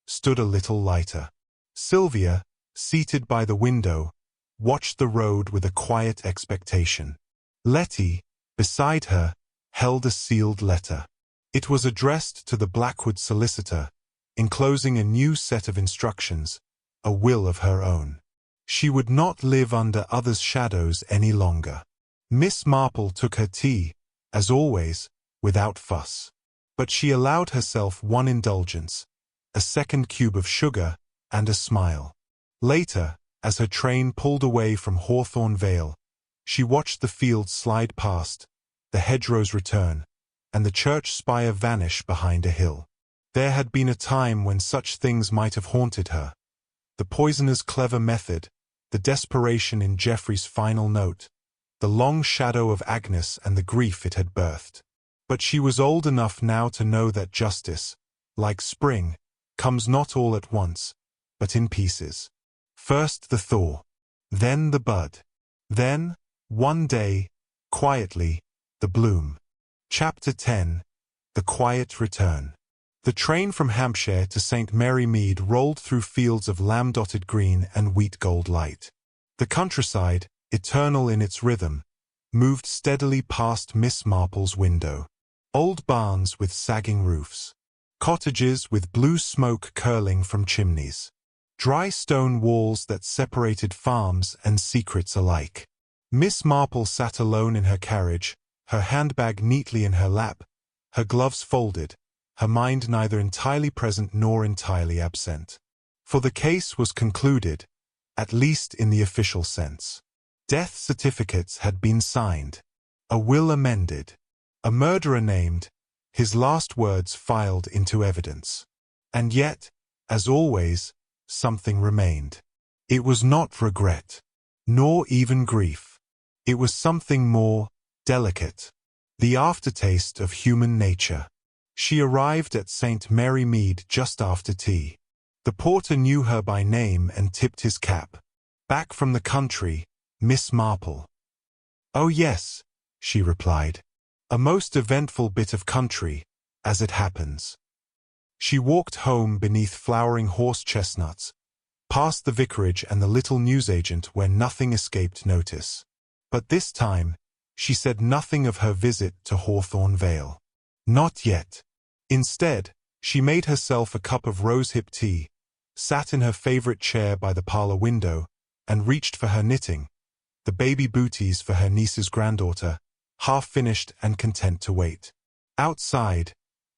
stood a little lighter. Sylvia, seated by the window, watched the road with a quiet expectation. Letty, beside her, held a sealed letter. It was addressed to the Blackwood solicitor, enclosing a new set of instructions, a will of her own. She would not live under others' shadows any longer. Miss Marple took her tea, as always, without fuss. But she allowed herself one indulgence, a second cube of sugar, and a smile. Later, as her train pulled away from Hawthorn Vale, she watched the fields slide past, the hedgerows return, and the church spire vanish behind a hill. There had been a time when such things might have haunted her. The poisoner's clever method, the desperation in Geoffrey's final note, the long shadow of Agnes and the grief it had birthed. But she was old enough now to know that justice, like spring, comes not all at once, but in pieces. First the thaw, then the bud, then, one day, quietly, the bloom. Chapter 10. The Quiet Return. The train from Hampshire to St. Mary Mead rolled through fields of lamb-dotted green and wheat-gold light. The countryside, eternal in its rhythm, moved steadily past Miss Marple's window. Old barns with sagging roofs. Cottages with blue smoke curling from chimneys. Dry stone walls that separated farms and secrets alike. Miss Marple sat alone in her carriage, her handbag neatly in her lap, her gloves folded, her mind neither entirely present nor entirely absent. For the case was concluded, at least in the official sense. Death certificates had been signed, a will amended, a murderer named, his last words filed into evidence. And yet, as always, something remained. It was not regret, nor even grief. It was something more delicate, the aftertaste of human nature. She arrived at St. Mary Mead just after tea. The porter knew her by name and tipped his cap. Back from the country, Miss Marple. Oh yes, she replied. A most eventful bit of country, as it happens. She walked home beneath flowering horse-chestnuts, past the vicarage and the little newsagent where nothing escaped notice. But this time, she said nothing of her visit to Hawthorn Vale. Not yet. Instead, she made herself a cup of rosehip tea, sat in her favorite chair by the parlor window, and reached for her knitting, the baby booties for her niece's granddaughter, half-finished and content to wait. Outside,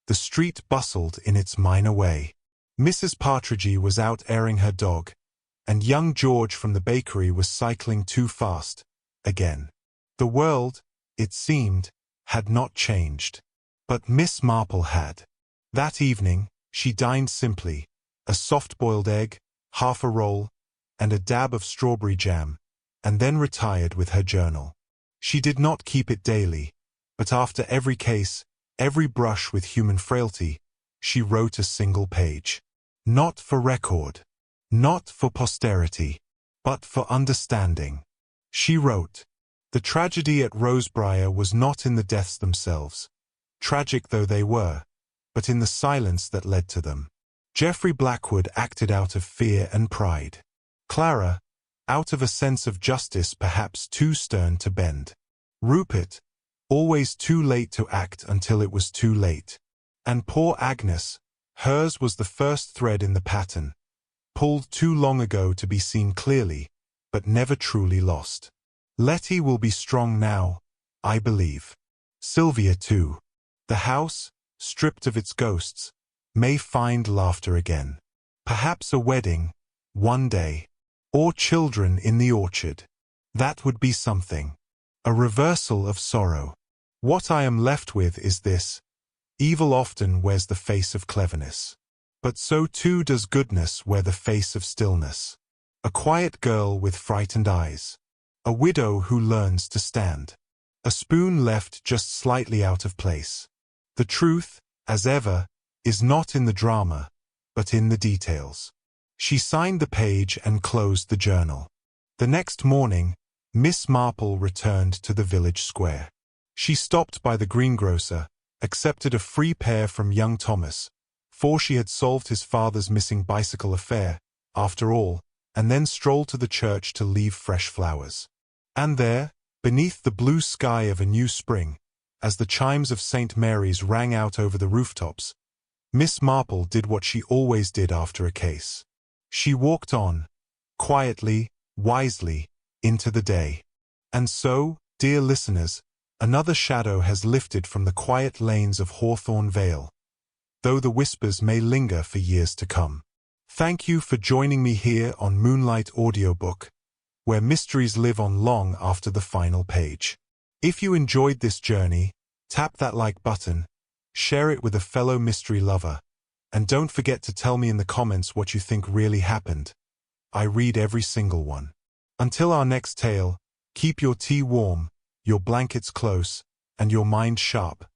the street bustled in its minor way. Mrs. Partridge was out airing her dog, and young George from the bakery was cycling too fast, again. The world, it seemed, had not changed. But Miss Marple had. That evening, she dined simply, a soft-boiled egg, half a roll, and a dab of strawberry jam, and then retired with her journal. She did not keep it daily, but after every case, every brush with human frailty, she wrote a single page. Not for record, not for posterity, but for understanding. She wrote, "The tragedy at Rosebriar was not in the deaths themselves, tragic though they were, but in the silence that led to them. Geoffrey Blackwood acted out of fear and pride. Clara, out of a sense of justice perhaps too stern to bend. Rupert, always too late to act until it was too late. And poor Agnes, hers was the first thread in the pattern, pulled too long ago to be seen clearly, but never truly lost. Letty will be strong now, I believe. Sylvia too. The house, stripped of its ghosts, may find laughter again. Perhaps a wedding, one day. Or children in the orchard. That would be something. A reversal of sorrow. What I am left with is this. Evil often wears the face of cleverness. But so too does goodness wear the face of stillness. A quiet girl with frightened eyes. A widow who learns to stand. A spoon left just slightly out of place. The truth, as ever, is not in the drama, but in the details." She signed the page and closed the journal. The next morning, Miss Marple returned to the village square. She stopped by the greengrocer, accepted a free pair from young Thomas, for she had solved his father's missing bicycle affair, after all, and then strolled to the church to leave fresh flowers. And there, beneath the blue sky of a new spring, as the chimes of St. Mary's rang out over the rooftops, Miss Marple did what she always did after a case. She walked on, quietly, wisely, into the day. And so, dear listeners, another shadow has lifted from the quiet lanes of Hawthorn Vale, though the whispers may linger for years to come. Thank you for joining me here on Moonlight Audiobook, where mysteries live on long after the final page. If you enjoyed this journey, tap that like button, share it with a fellow mystery lover, and don't forget to tell me in the comments what you think really happened. I read every single one. Until our next tale, keep your tea warm, your blankets close, and your mind sharp.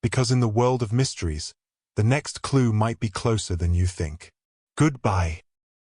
Because in the world of mysteries, the next clue might be closer than you think. Goodbye.